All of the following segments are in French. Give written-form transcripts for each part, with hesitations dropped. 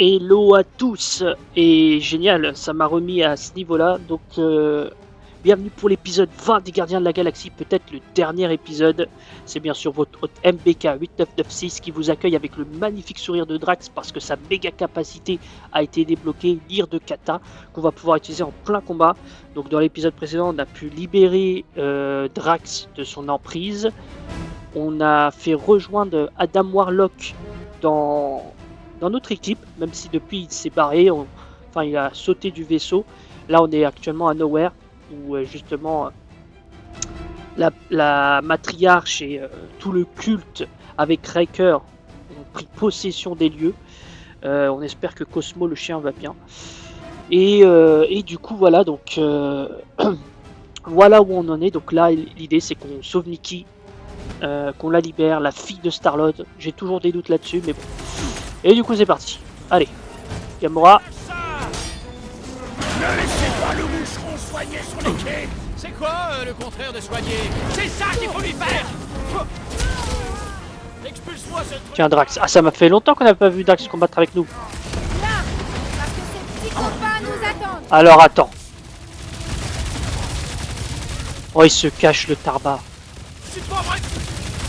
Hello à tous. Et génial, ça m'a remis à ce niveau-là. Donc bienvenue pour l'épisode 20 des Gardiens de la Galaxie, peut-être le dernier épisode. C'est bien sûr votre hôte MBK 8996 qui vous accueille avec le magnifique sourire de Drax parce que sa méga capacité a été débloquée, l'ire de Kata, qu'on va pouvoir utiliser en plein combat. Donc dans l'épisode précédent, on a pu libérer Drax de son emprise. On a fait rejoindre Adam Warlock dans notre équipe, même si depuis il s'est barré, enfin il a sauté du vaisseau. Là on est actuellement à Nowhere, où justement la matriarche et tout le culte avec Riker ont pris possession des lieux. On espère que Cosmo le chien va bien. Et du coup voilà, donc voilà où on en est. Donc là l'idée c'est qu'on sauve Nikki, qu'on la libère, la fille de Star-Lord. J'ai toujours des doutes là-dessus, mais bon. Et du coup c'est parti. Allez, Gamora. Ne laissez pas le moucheron soigner sur les quais. C'est quoi le contraire de soigner? C'est ça qu'il faut lui faire. Expulse-moi ce truc. Tiens Drax, ah ça m'a fait longtemps qu'on n'a pas vu Drax combattre avec nous. Là, parce que ces petits copains nous attendent. Alors attends. Oh il se cache le tarbat. C'est pas vrai.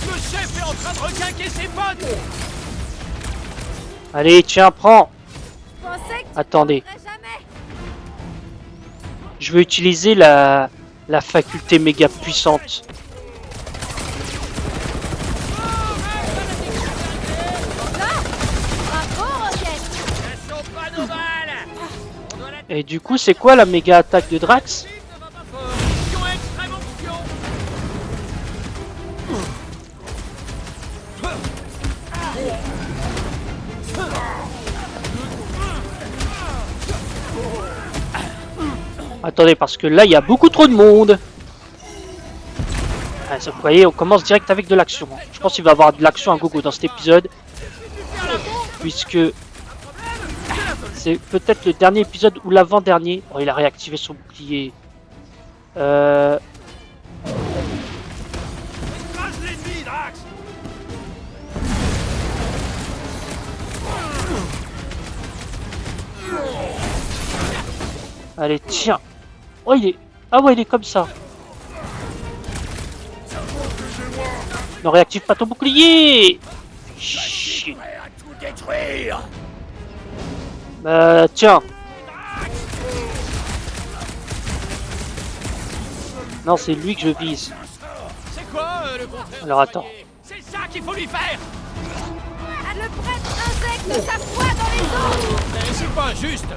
Le chef est en train de requinquer ses potes. Allez tiens prends. Je pensais que tu Attendez. prendrais jamais. Je veux utiliser la faculté méga puissante. Bravo, Rocket. Ne sont pas nos balles. On doit la Et du coup c'est quoi la méga attaque de Drax? ne va pas fort. Option extrême option. Attendez parce que là il y a beaucoup trop de monde. Ah, ça, vous voyez on commence direct avec de l'action. Je pense qu'il va y avoir de l'action à gogo dans cet épisode. Puisque c'est peut-être le dernier épisode ou l'avant-dernier. Oh il a réactivé son bouclier. Écrase l'ennemi, Drax. Allez tiens. Oh il est... Ah ouais il est comme ça. Ne réactive pas ton bouclier. Chier. Prêt à tout détruire. Tiens. Non c'est lui que je vise. C'est quoi le contraire Alors, de attends. soigner? C'est ça qu'il faut lui faire. Ah, le prêtre injecte sa foi dans les autres. Mais c'est pas juste.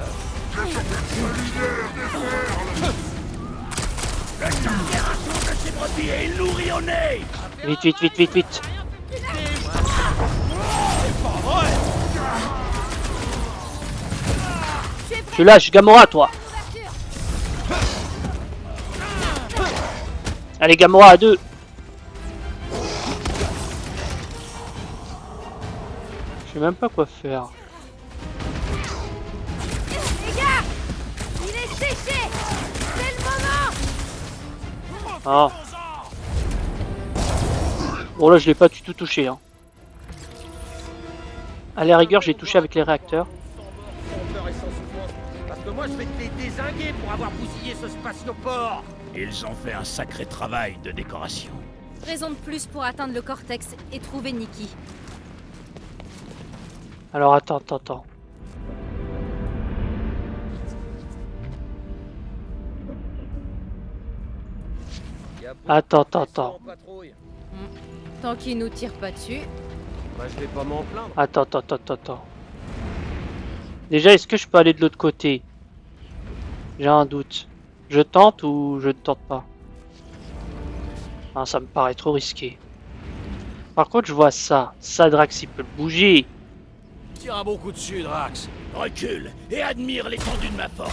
Le température de ces brebis est nourri au nez. Vite vite vite vite vite. C'est pas vrai. Tu lâches Gamora toi. Ouverture. Allez Gamora à deux. Je sais même pas quoi faire. Les gars, il est séché. C'est le moment. Ah. Bon là je l'ai pas du tout touché hein. À la rigueur j'ai touché avec les réacteurs. Sans peur et sans souffrance. Parce que moi je vais te les dézinguer pour avoir bousillé ce spatioport. Ils ont fait un sacré travail de décoration. Raison de plus pour atteindre le cortex et trouver Nikki. Alors attends. Attends. Tant qu'il nous tire pas dessus. Bah, je vais pas m'en plaindre. Attends. Déjà est-ce que je peux aller de l'autre côté? J'ai un doute. Je tente ou je ne tente pas? Ah, ça me paraît trop risqué. Par contre je vois ça. Ça Drax il peut le bouger. Tire un bon coup dessus, Drax. Recule et admire l'étendue de ma force.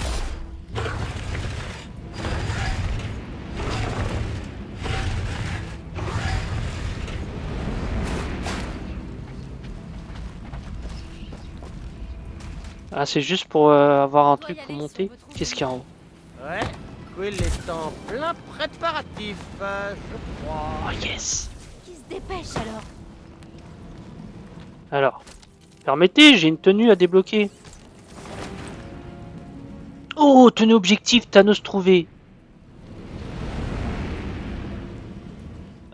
Ah c'est juste pour avoir un truc pour monter. Qu'est-ce qu'il y a en haut? Ouais, Quill est en plein préparatif, je crois. Oh yes. Qui se dépêche alors. Alors. Permettez, j'ai une tenue à débloquer. Oh, tenue objectif, Thanos trouvé.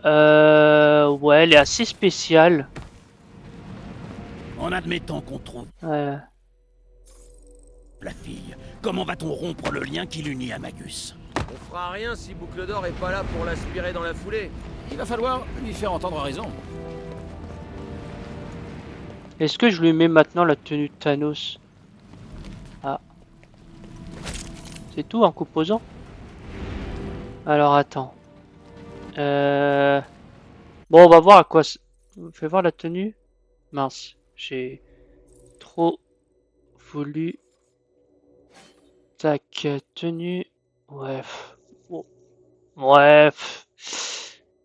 Ouais, elle est assez spéciale. En admettant qu'on trouve Ouais. la fille, comment va-t-on rompre le lien qui l'unit à Magus? On fera rien si Boucle d'Or est pas là pour l'aspirer dans la foulée. Il va falloir lui faire entendre raison. Est-ce que je lui mets maintenant la tenue de Thanos? Ah. C'est tout en composant? Alors attends. Bon, on va voir à quoi... Fais voir la tenue. Mince, j'ai trop voulu... Tac, tenue... Ouais. Bon. Ouais.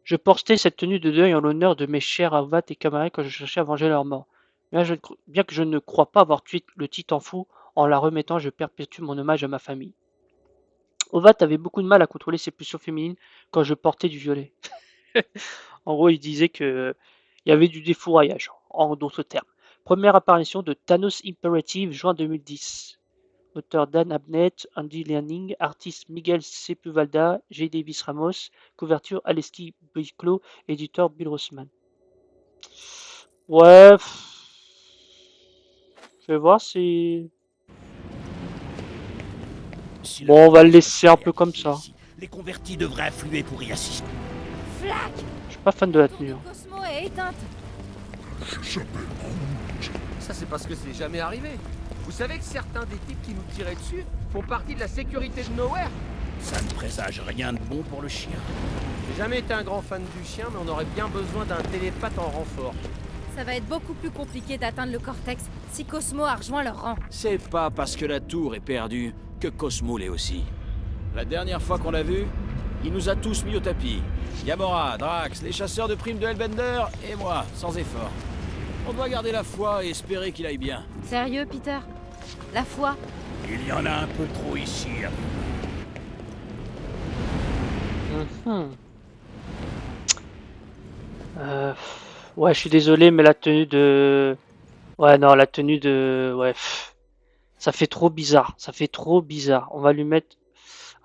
Je portais cette tenue de deuil en l'honneur de mes chers Avad et camarades quand je cherchais à venger leur mort. Bien que je ne crois pas avoir tué le titan fou, en la remettant, je perpétue mon hommage à ma famille. Ovat avait beaucoup de mal à contrôler ses pulsions féminines quand je portais du violet. En gros, il disait que il y avait du défouraillage, en d'autres termes. Première apparition de Thanos Imperative, juin 2010. Auteur Dan Abnett, Andy Lanning, artiste Miguel Sepúlveda, J. Davis Ramos, couverture Aleski Biclo, éditeur Bill Rossman. Ouais. Je vais voir si... Bon, on va le laisser un peu comme ça. Les convertis devraient affluer pour y assister. Flac! Je suis pas fan de la Tour tenue. de Cosmo est éteinte. Ça, c'est parce que c'est jamais arrivé. Vous savez que certains des types qui nous tiraient dessus font partie de la sécurité de Nowhere? Ça ne présage rien de bon pour le chien. J'ai jamais été un grand fan du chien, mais on aurait bien besoin d'un télépathe en renfort. Ça va être beaucoup plus compliqué d'atteindre le Cortex si Cosmo a rejoint leur rang. C'est pas parce que la tour est perdue que Cosmo l'est aussi. La dernière fois qu'on l'a vu, il nous a tous mis au tapis. Gamora, Drax, les chasseurs de primes de Hellbender et moi, sans effort. On doit garder la foi et espérer qu'il aille bien. Sérieux, Peter? La foi? Il y en a un peu trop ici. Mhm. Ouais, je suis désolé, mais la tenue de... Ouais, non, la tenue de... Ouais, ça fait trop bizarre. Ça fait trop bizarre. On va lui mettre...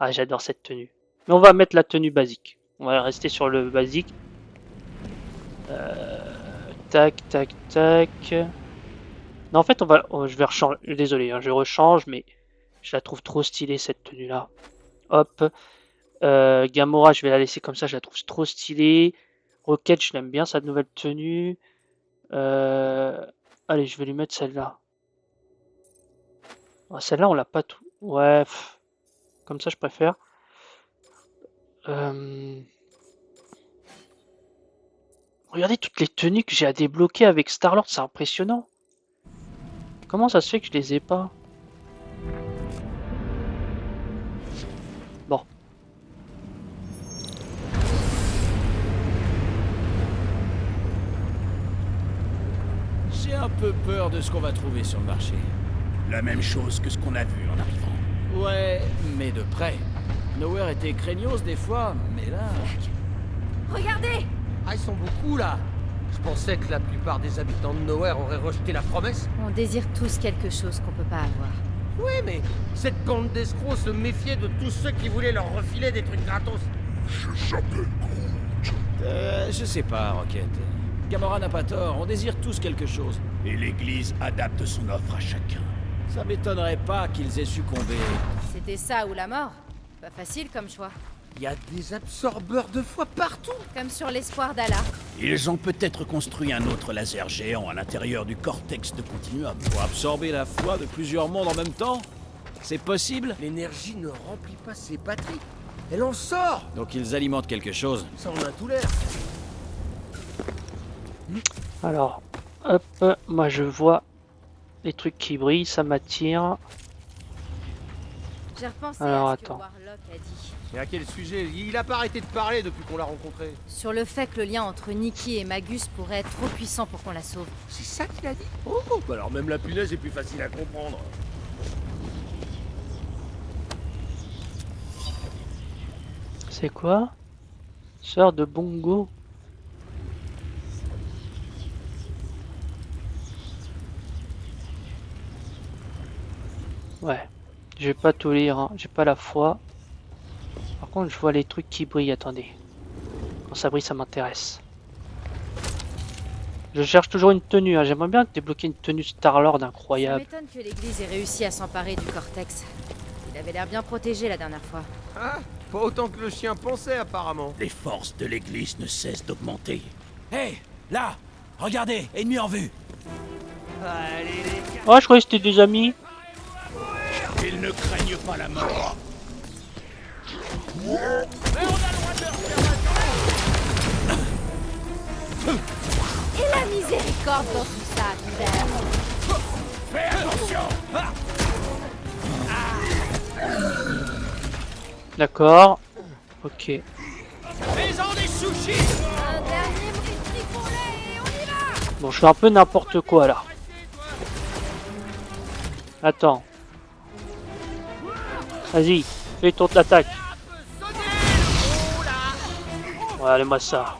Ah, j'adore cette tenue. Mais on va mettre la tenue basique. On va rester sur le basique. Tac, tac, tac. Non, en fait, on va... oh, je vais rechanger. Désolé, hein, je rechange, mais je la trouve trop stylée, cette tenue-là. Hop. Gamora, je vais la laisser comme ça, je la trouve trop stylée. Rocket, je l'aime bien, sa nouvelle tenue. Allez, je vais lui mettre celle-là. Oh, celle-là, on l'a pas tout. Ouais, comme ça, je préfère. Regardez toutes les tenues que j'ai à débloquer avec Star-Lord, c'est impressionnant. Comment ça se fait que je les ai pas? Bon. J'ai un peu peur de ce qu'on va trouver sur le marché. La même chose que ce qu'on a vu en arrivant. Ouais, mais de près. Nowhere était craignos des fois, mais là... Regardez! Ah, ils sont beaucoup là. Je pensais que la plupart des habitants de Nowhere auraient rejeté la promesse. On désire tous quelque chose qu'on peut pas avoir. Oui, mais cette bande d'escrocs se méfiait de tous ceux qui voulaient leur refiler des trucs gratos. Je sais pas, Rocket. Gamora n'a pas tort, on désire tous quelque chose. Et l'église adapte son offre à chacun. Ça m'étonnerait pas qu'ils aient succombé. C'était ça ou la mort. Pas facile comme choix. Il y a des absorbeurs de foi partout. Comme sur l'espoir d'Allah. Ils ont peut-être construit un autre laser géant à l'intérieur du cortex de Continuum. Pour absorber la foi de plusieurs mondes en même temps? C'est possible? L'énergie ne remplit pas ses batteries. Elle en sort. Donc ils alimentent quelque chose. Ça en a tout l'air. Alors, hop, moi je vois les trucs qui brillent, ça m'attire. J'ai repensé Alors, à ce que attends. Warlock a dit. Et à quel sujet? Il a pas arrêté de parler depuis qu'on l'a rencontré. Sur le fait que le lien entre Nikki et Magus pourrait être trop puissant pour qu'on la sauve. C'est ça qu'il a dit? Oh, bah alors même la punaise est plus facile à comprendre. C'est quoi? Sœur de Bongo. Ouais. Je vais pas tout lire, hein. J'ai pas la foi. Par contre, je vois les trucs qui brillent, attendez. Quand ça brille, ça m'intéresse. Je cherche toujours une tenue, hein. J'aimerais bien débloquer une tenue Star-Lord Ça incroyable. m'étonne que l'église ait réussi à s'emparer du cortex. Il avait l'air bien protégé la dernière fois. Ah, pas autant que le chien pensait apparemment. Les forces de l'église ne cessent d'augmenter. Hé, là, regardez, ennemi en vue. Allez les gars. Oh, je croyais que c'était des amis. Ils ne craignent pas la mort. Et la miséricorde dans tout ça, Hubert. Fais attention. D'accord. Ok. Fais-en des sushis. Un dernier bris pour et on y va. Bon, je fais un peu n'importe quoi là. Attends. Vas-y, fais ton attaque. Ouais, allez-moi ça.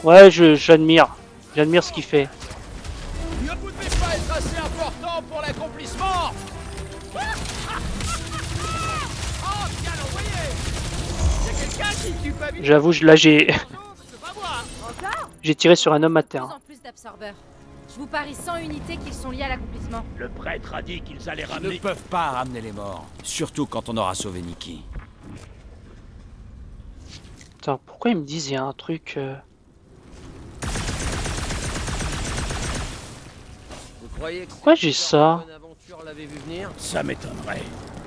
Ouais, j'admire. J'admire ce qu'il fait. Ne pouvez pas être assez important pour l'accomplissement. Oh, bien envoyé. Y'a quelqu'un qui tue pas vite. J'avoue, là j'ai C'est pas moi. Encore j'ai tiré sur un homme à Plus terre. en plus d'absorbeurs. Je vous parie 100 unités qu'ils sont liés à l'accomplissement. Le prêtre a dit qu'ils allaient Ils ne ramener... peuvent pas ramener les morts. Surtout quand on aura sauvé Nikki. Attends, pourquoi ils me disent il y a un truc Vous croyez que Pourquoi ces j'ai tueurs ça de bonne aventure l'avaient vu venir? Ça m'étonnerait.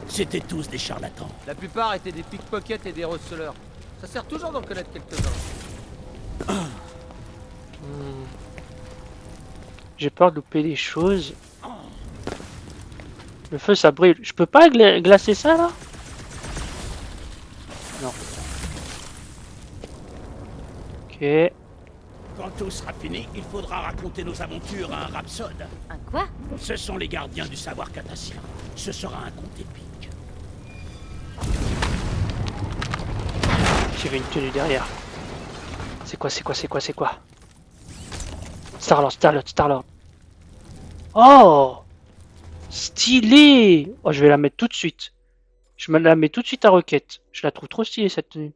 C'étaient tous des charlatans. La plupart étaient des pickpockets et des receleurs. Ça sert toujours d'en connaître quelques-uns. J'ai peur de louper des choses. Le feu ça brille. Je peux pas glacer ça là? Non. Ok. Quand tout sera fini, il faudra raconter nos aventures à un rhapsode. Un quoi? Ce sont les gardiens du savoir catassien. Ce sera un conte épique. J'ai vu une tenue derrière. C'est quoi, c'est quoi, c'est quoi, c'est quoi? Star-Lord, Star-Lord, Star-Lord. Oh! Stylé! Oh, je vais la mettre tout de suite. Je me la mets tout de suite à Rocket. Je la trouve trop stylée cette tenue.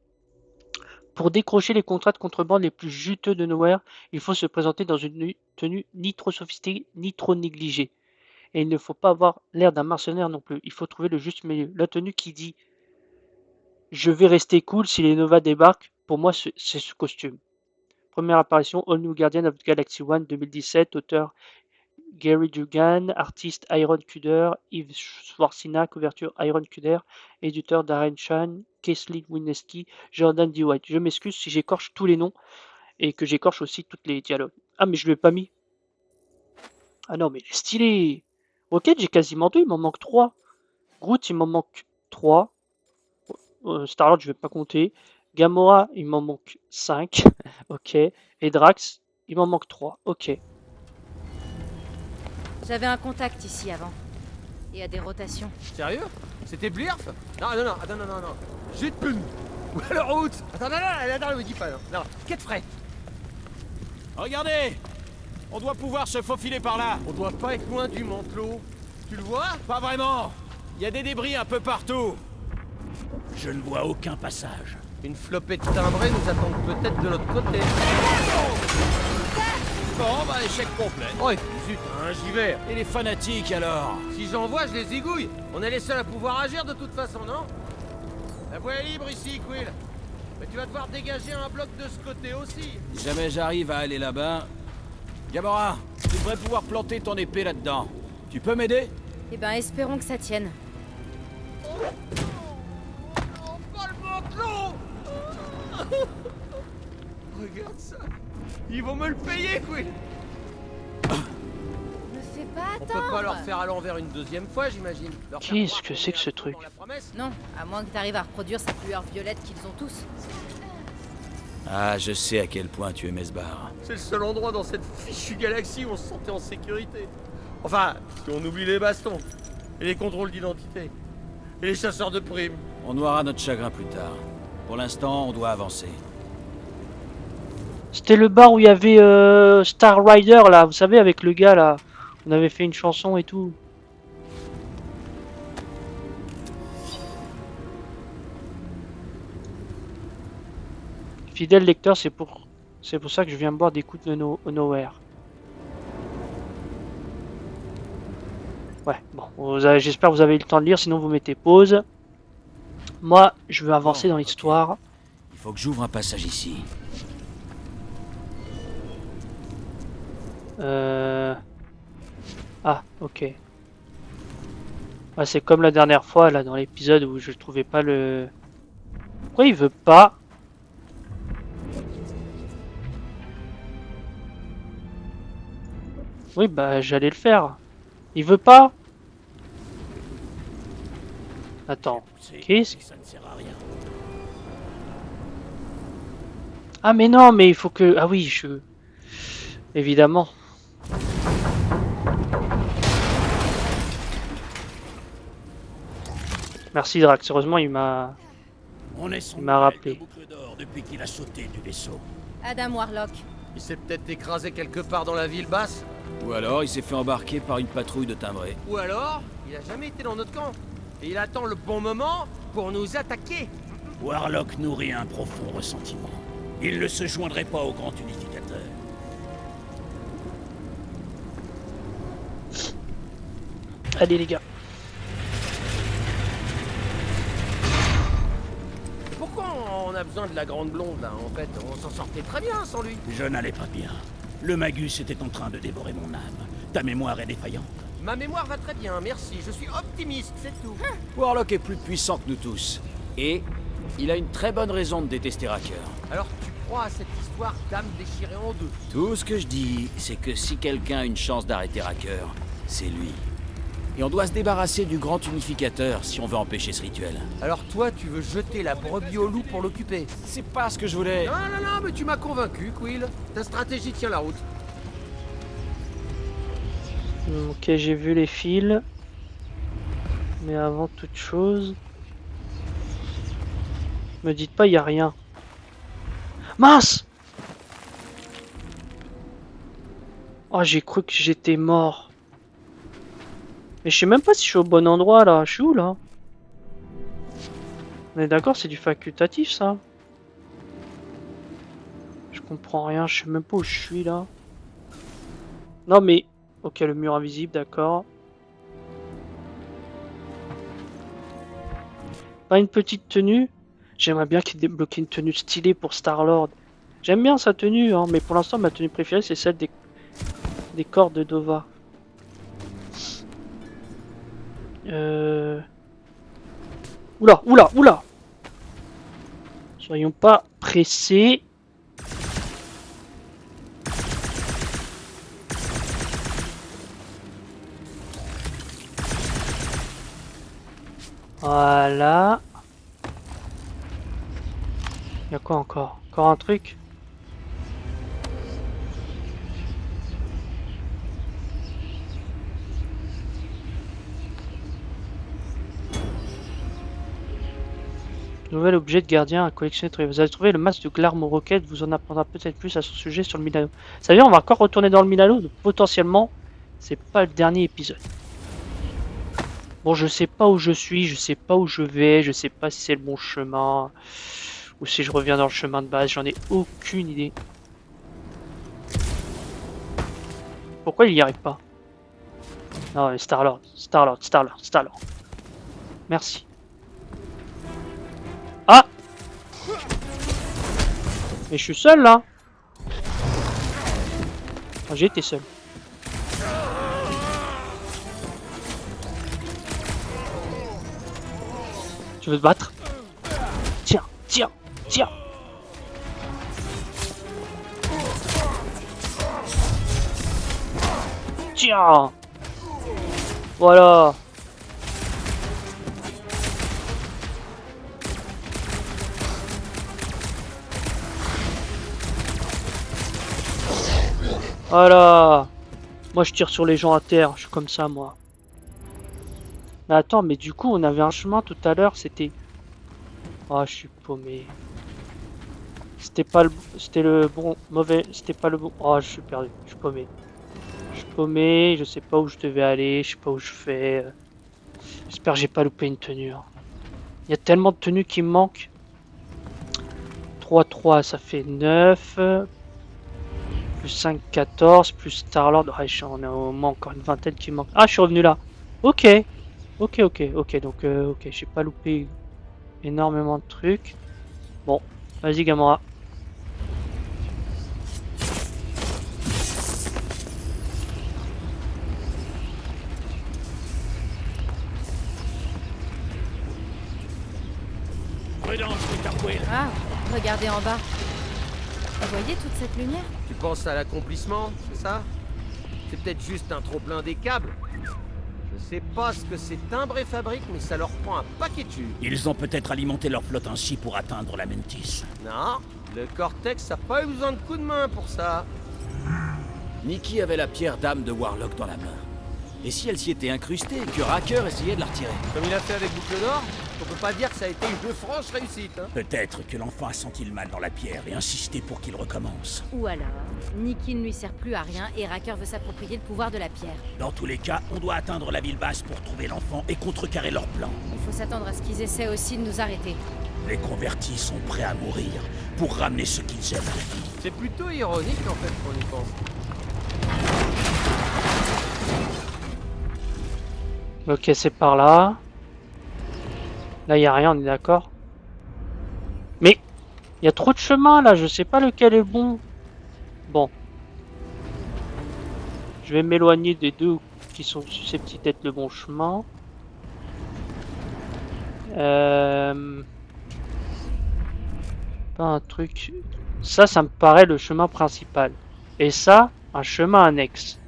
Pour décrocher les contrats de contrebande les plus juteux de Nowhere, il faut se présenter dans une tenue ni trop sophistiquée ni trop négligée. Et il ne faut pas avoir l'air d'un mercenaire non plus. Il faut trouver le juste milieu. La tenue qui dit « Je vais rester cool si les Nova débarquent », pour moi c'est ce costume. Première apparition, All New Guardian of the Galaxy 1 2017, auteur Gary Dugan, artiste Iron Cuder, Yves Schwarzina, couverture Iron Cuder, éditeur Darren Chan, Kathleen Wineski, Jordan D. White. Je m'excuse si j'écorche tous les noms et que j'écorche aussi tous les dialogues. Ah mais je l'ai pas mis. Ah non mais il est stylé. Rocket j'ai quasiment 2, il m'en manque 3. Groot il m'en manque 3. Star-Lord je vais pas compter. Gamora il m'en manque 5. Ok. Et Drax il m'en manque 3. Ok. J'avais un contact ici avant. Et à des rotations. Sérieux? C'était Blirf? Non, non, non, attends, non, non, non. J'ai de pune. Ou alors route. Attends, non, non, non, me dis pas, non. Non, quête frais. Regardez. On doit pouvoir se faufiler par là. On doit pas être loin du mantelot. Tu le vois? Pas vraiment. Il y a des débris un peu partout. Je ne vois aucun passage. Une flopée de timbrés nous attendent peut-être de l'autre côté. Bon, bah échec complet. Oh, et puis zut, un giver. Et les fanatiques alors? Si j'en vois, je les zigouille. On est les seuls à pouvoir agir de toute façon, non? La voie est libre ici, Quill. Mais tu vas devoir dégager un bloc de ce côté aussi. Si jamais j'arrive à aller là-bas... Gamora, tu devrais pouvoir planter ton épée là-dedans. Tu peux m'aider? Eh ben, espérons que ça tienne. Oh, pas le mantelot. Regarde ça. Ils vont me le payer, Quill. Me fais pas On attendre. peut pas leur faire à l'envers une deuxième fois, j'imagine. Leur faire Qu'est-ce croire que qu'on c'est est que ce à fond truc? dans la promesse. Non, à moins que t'arrives à reproduire cette lueur violette qu'ils ont tous. Ah, je sais à quel point tu aimais ce bar. C'est le seul endroit dans cette fichue galaxie où on se sentait en sécurité. Enfin, si on oublie les bastons, et les contrôles d'identité, et les chasseurs de primes. On noiera notre chagrin plus tard. Pour l'instant, on doit avancer. C'était le bar où il y avait Star Rider là, vous savez avec le gars là. On avait fait une chanson et tout. Fidèle lecteur, c'est pour ça que je viens boire des coups de Nowhere. Ouais, bon, j'espère que vous avez eu le temps de lire, sinon vous mettez pause. Moi, je veux avancer dans l'histoire. Il faut que j'ouvre un passage ici. Ah, ok. Ouais, c'est comme la dernière fois, là, dans l'épisode où je trouvais pas le... Pourquoi il veut pas? Oui, bah, j'allais le faire. Il veut pas? Attends, qu'est-ce que... Ça ne sert à rien. Ah, mais non, mais il faut que... Ah oui, évidemment. Merci Drax, heureusement il m'a rappelé. Boucle d'or depuis qu'il a sauté du vaisseau. Adam Warlock. Il s'est peut-être écrasé quelque part dans la ville basse. Ou alors il s'est fait embarquer par une patrouille de timbrés. Ou alors, il a jamais été dans notre camp. Et il attend le bon moment pour nous attaquer. Warlock nourrit un profond ressentiment. Il ne se joindrait pas au grand unificateur. Allez les gars. Pourquoi on a besoin de la grande blonde là? En fait, on s'en sortait très bien sans lui. Je n'allais pas bien. Le Magus était en train de dévorer mon âme. Ta mémoire est défaillante. Ma mémoire va très bien, merci. Je suis optimiste, c'est tout. Warlock est plus puissant que nous tous. Et il a une très bonne raison de détester Racker. Alors tu crois à cette histoire d'âme déchirée en deux? Tout ce que je dis, c'est que si quelqu'un a une chance d'arrêter Racker, c'est lui. Et on doit se débarrasser du grand unificateur si on veut empêcher ce rituel. Alors toi, tu veux jeter la brebis au loup pour l'occuper? C'est pas ce que je voulais. Non, mais tu m'as convaincu, Quill. Ta stratégie tient la route. Ok, j'ai vu les fils. Mais avant toute chose... Me dites pas, il y a rien. Mince! Oh, j'ai cru que j'étais mort. Mais je sais même pas si je suis au bon endroit là. Je suis où là? On est d'accord, c'est du facultatif ça. Je comprends rien, je sais même pas où je suis là. Non mais... Ok, le mur invisible, d'accord. Pas une petite tenue? J'aimerais bien qu'il débloque une tenue stylée pour Star-Lord. J'aime bien sa tenue, hein, mais pour l'instant ma tenue préférée c'est celle des corps de Dova. Oula! Soyons pas pressés. Voilà. Y'a quoi encore? Encore un truc? Nouvel objet de gardien à collectionner. Vous avez trouvé le masque de Glarmo Rocket, vous en apprendra peut-être plus à son sujet sur le Milano. Ça veut dire on va encore retourner dans le Milano, donc potentiellement c'est pas le dernier épisode. Bon, je sais pas où je suis, je sais pas où je vais, je sais pas si c'est le bon chemin ou si je reviens dans le chemin de base, j'en ai aucune idée. Pourquoi il y arrive pas? Non, Star-Lord. Merci. Ah! Mais je suis seul là. Enfin, j'ai été seul. Tu veux te battre? Tiens. Tiens. Voilà. Voilà. Moi je tire sur les gens à terre, je suis comme ça moi. Mais attends, mais du coup on avait un chemin tout à l'heure, c'était... Oh, je suis paumé. C'était pas le... C'était le bon... Mauvais... C'était pas le bon... Oh, je suis perdu, je suis paumé. Je sais pas où je devais aller, je sais pas où je fais. J'espère que j'ai pas loupé une tenue. Hein. Il y a tellement de tenues qui me manquent. 3, 3, ça fait 9. Plus 5, 14. Plus Star-Lord. Ouais, on a au moins encore une vingtaine qui manque. Ah, je suis revenu là. Ok. Ok. Donc, ok, j'ai pas loupé énormément de trucs. Bon, vas-y, Gamora. Prudence, Peter Quill. Ah, regardez en bas. Vous voyez toute cette lumière? Tu penses à l'accomplissement, c'est ça? C'est peut-être juste un trop-plein des câbles. Je sais pas ce que c'est timbre et fabrique, mais ça leur prend un paquet de jus. Ils ont peut-être alimenté leur flotte ainsi pour atteindre la Mantis. Non, le Cortex a pas eu besoin de coups de main pour ça. Nikki avait la pierre d'âme de Warlock dans la main. Et si elle s'y était incrustée et que Racker essayait de la retirer? Comme il a fait avec Boucle d'Or, on peut pas dire que ça a été une franche réussite. Hein. Peut-être que l'enfant a senti le mal dans la pierre et insisté pour qu'il recommence. Ou alors, Nikki ne lui sert plus à rien et Racker veut s'approprier le pouvoir de la pierre. Dans tous les cas, on doit atteindre la ville basse pour trouver l'enfant et contrecarrer leur plan. Il faut s'attendre à ce qu'ils essaient aussi de nous arrêter. Les convertis sont prêts à mourir pour ramener ce qu'ils aiment à la vie. C'est plutôt ironique en fait quand on y pense. Ok, c'est par là. Là, il a rien, on est d'accord. Mais il y a trop de chemin là, je sais pas lequel est bon. Bon. Je vais m'éloigner des deux qui sont susceptibles d'être le bon chemin. Pas un truc... Ça me paraît le chemin principal. Et ça, un chemin annexe.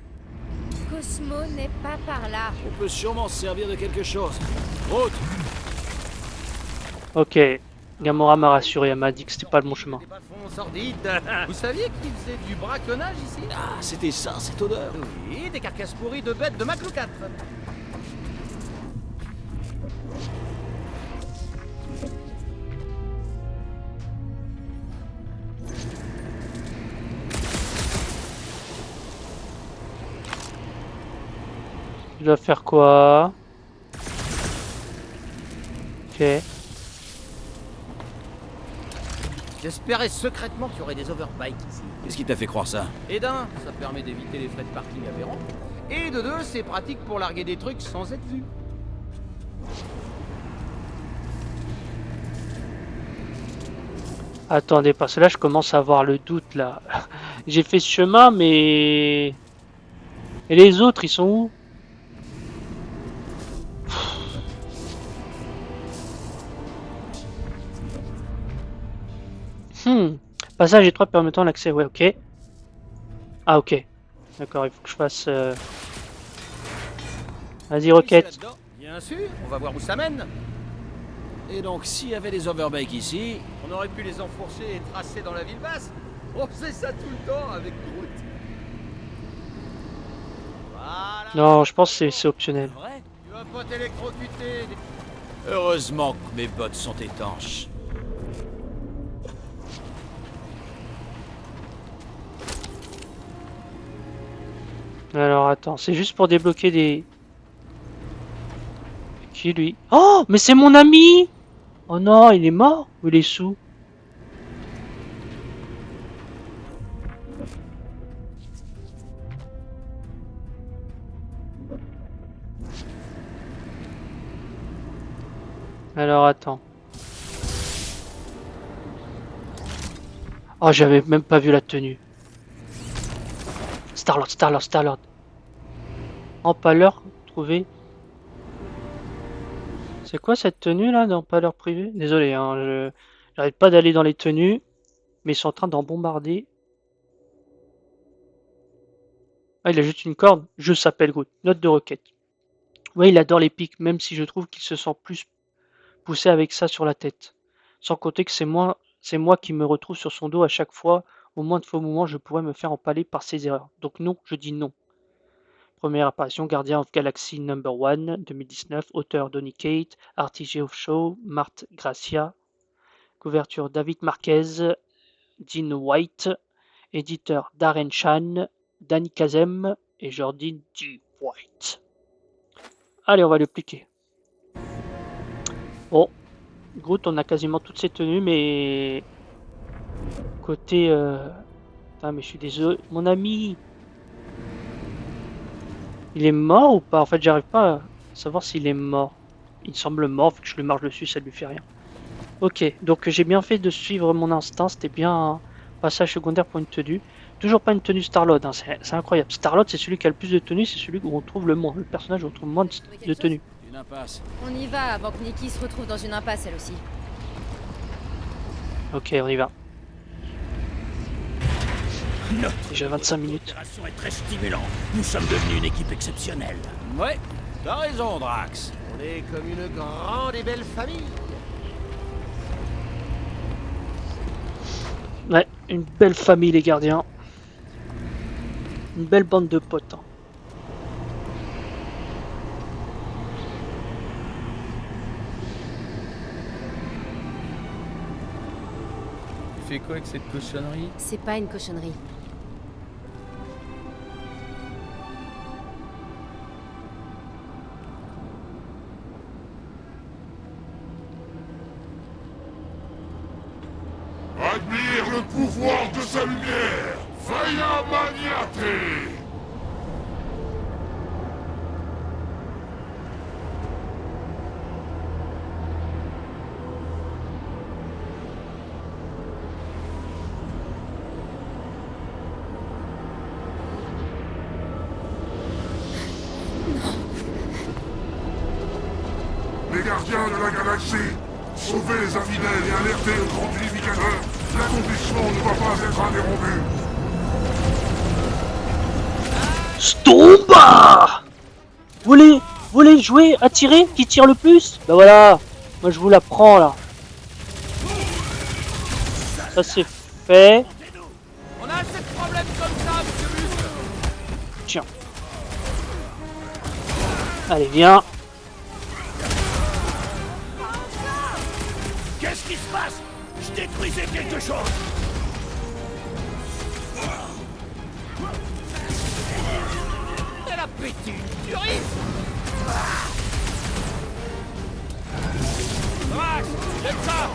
Cosmo n'est pas par là. On peut sûrement se servir de quelque chose. Route! Ok, Gamora m'a rassuré, elle m'a dit que c'était pas le bon chemin. Des bas-fonds sordides. Vous saviez qu'ils faisaient du braconnage ici? Ah, c'était ça, cette odeur! Oui, des carcasses pourries de bêtes de Maclou 4. Je dois faire quoi? Ok. J'espérais secrètement qu'il y aurait des overbikes ici. Qu'est-ce qui t'a fait croire ça? Et d'un, ça permet d'éviter les frais de parking aberrants. Et de deux, c'est pratique pour larguer des trucs sans être vu. Attendez, parce que là je commence à avoir le doute là. J'ai fait ce chemin mais... Et les autres ils sont où? Passage étroit permettant l'accès, ouais, ok. Ah, ok. D'accord, il faut que je fasse... Vas-y, roquette. Bien sûr, on va voir où ça mène. Et donc, s'il y avait des overbikes ici... On aurait pu les enfourcher et tracer dans la ville basse. On faisait ça tout le temps avec Groot. Voilà. Non, je pense que c'est optionnel. Vrai? Tu vas pas t'électrocuter. Heureusement que mes bottes sont étanches. Alors, attends, c'est juste pour débloquer des... Qui, lui? Oh, mais c'est mon ami! Oh non, il est mort? Ou il est sous? Alors, attends. Oh, j'avais même pas vu la tenue. Star-Lord. Empaleur, trouvé. C'est quoi cette tenue là d'empaleur privé? Désolé, hein, j'arrête pas d'aller dans les tenues. Mais ils sont en train d'en bombarder. Ah, il a juste une corde. Je s'appelle Groot. Note de requête. Ouais, il adore les pics, même si je trouve qu'il se sent plus poussé avec ça sur la tête. Sans compter que c'est moi qui me retrouve sur son dos à chaque fois. Au moins de faux moments, je pourrais me faire empaler par ses erreurs. Donc non, je dis non. Première apparition, Guardian of Galaxy #1, 2019. Auteur Donny Cates, Artige of Show, Marthe Gracia. Couverture David Marquez, Dean White. Éditeur Darren Chan, Danny Kazem et Jordan G. White. Allez, on va le cliquer. Bon, Groot, on a quasiment toutes ses tenues, mais Côté... Putain, mais je suis désolé. Mon ami... Il est mort ou pas? En fait, j'arrive pas à savoir s'il est mort. Il semble mort, vu que je lui marche dessus, ça lui fait rien. Ok, donc j'ai bien fait de suivre mon instinct, c'était bien un passage secondaire pour une tenue. Toujours pas une tenue Star-Lord, hein, c'est incroyable. Star-Lord, c'est celui qui a le plus de tenues, c'est celui où on trouve le moins. Le personnage où on trouve moins de tenues. Une impasse. On y va avant que Nikki se retrouve dans une impasse, elle aussi. Ok, on y va. Notre Déjà 25 minutes. opération est très stimulante. Nous sommes devenus une équipe exceptionnelle. Ouais, t'as raison, Drax. On est comme une grande et belle famille. Ouais, une belle famille les gardiens. Une belle bande de potes. Hein. Tu fais quoi avec cette cochonnerie? C'est pas une cochonnerie. Admire le pouvoir de sa lumière, Vaya Maniate! Les gardiens de la galaxie, sauvez les infidèles et alertez le grand unificateur. L'accomplissement ne doit pas être interrompu. Stomba! Vous voulez jouer à tirer? Qui tire le plus? Bah voilà, moi je vous la prends là. Ça c'est fait. On a assez de problèmes comme ça, monsieur Muscle. Tiens. Allez, viens. Qu'est-ce qui se passe? Je détruisais quelque chose. Quel appétit! Furie! Drax, j'aime ça!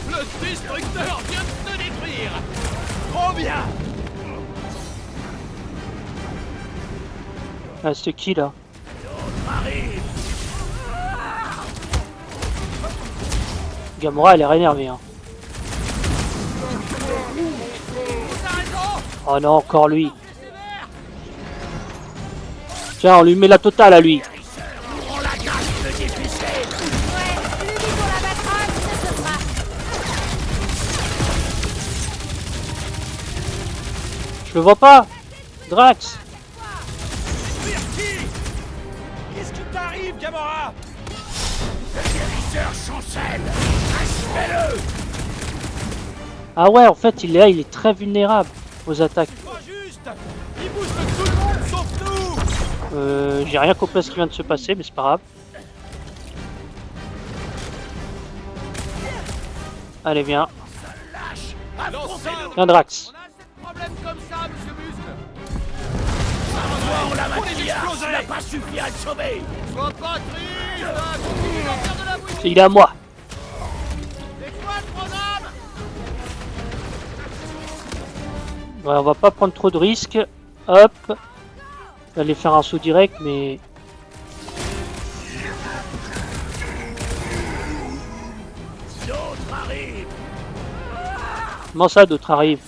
Le destructeur vient de te détruire! Trop bien! Ah, c'est qui là? Arrive. Gamora elle est énervée hein. Oh non, encore lui. Tiens, on lui met la totale à lui. On la gagne le difficile. Ouais, plus vite on la battra, plus ça se fera. Je le vois pas. Drax. Qu'est-ce qui t'arrive, Gamora? Le guérisseur chancelle. Achevez-le. Ah ouais, en fait, il est là, il est très vulnérable aux attaques. Pas juste! Il booste tout le monde sauf nous! J'ai rien compris à ce qui vient de se passer, mais c'est pas grave. Allez, viens. Lâche. Affrontez-le! Viens, Drax. On a assez de problèmes comme ça, monsieur Muscle! On l'a Faut les maquillage. exploser. Ça n'a pas suffi à le sauver. Sois pas triste! Continue d'en faire de la bouillie! Il est à moi. C'est quoi le programme? Ouais, on va pas prendre trop de risques. Hop. On va aller faire un saut direct, mais... D'autres arrivent. Comment ça, d'autres arrivent?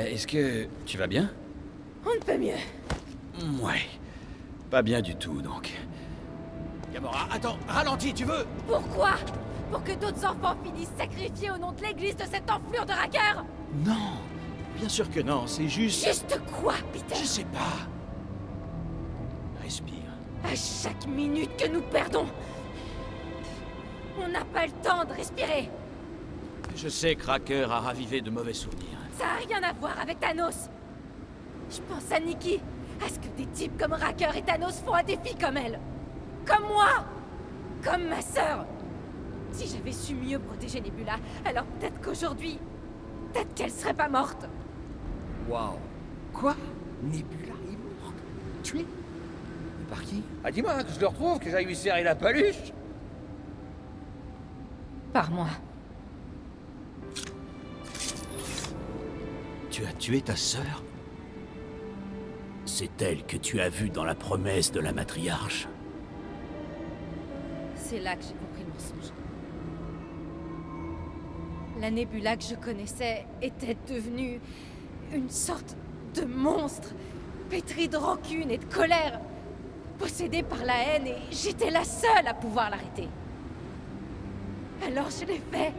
Est-ce que tu vas bien? On ne peut mieux. Ouais. Pas bien du tout, donc. Gamora, attends, ralentis, tu veux? Pourquoi? Pour que d'autres enfants finissent sacrifiés au nom de l'église de cette enflure de raqueur? Non. Bien sûr que non, c'est juste... Juste quoi, Peter? Je sais pas. Respire. À chaque minute que nous perdons, on n'a pas le temps de respirer. Je sais que Cracker a ravivé de mauvais souvenirs. Ça a rien à voir avec Thanos. Je pense à Nikki à ce que des types comme Racker et Thanos font un défi comme elle. Comme moi. Comme ma sœur. Si j'avais su mieux protéger Nebula, alors peut-être qu'aujourd'hui... Peut-être qu'elle serait pas morte. Waouh. Quoi? Nebula est morte? Tuée? Mais par qui? Ah dis-moi, que je le retrouve, que j'aille lui serrer la paluche. Par moi. Tu as tué ta sœur? C'est elle que tu as vue dans la promesse de la matriarche. C'est là que j'ai compris le mensonge. La Nebula que je connaissais était devenue une sorte de monstre, pétri de rancune et de colère, possédée par la haine, et j'étais la seule à pouvoir l'arrêter. Alors je l'ai fait.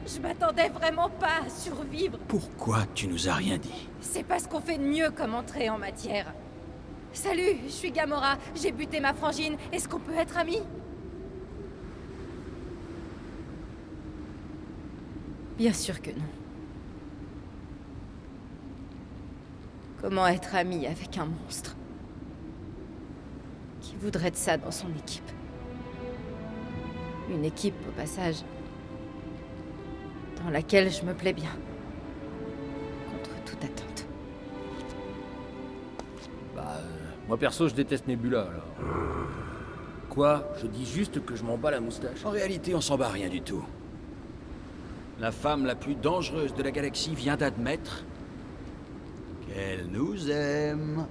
Je m'attendais vraiment pas à survivre. Pourquoi tu nous as rien dit? C'est pas ce qu'on fait de mieux comme entrée en matière. Salut, je suis Gamora, j'ai buté ma frangine, est-ce qu'on peut être amis? Bien sûr que non. Comment être ami avec un monstre? Qui voudrait de ça dans son équipe? Une équipe, au passage, dans laquelle je me plais bien. Contre toute attente. Moi perso, je déteste Nebula, alors. Quoi? Je dis juste que je m'en bats la moustache. En réalité, on s'en bat rien du tout. La femme la plus dangereuse de la galaxie vient d'admettre qu'elle nous aime.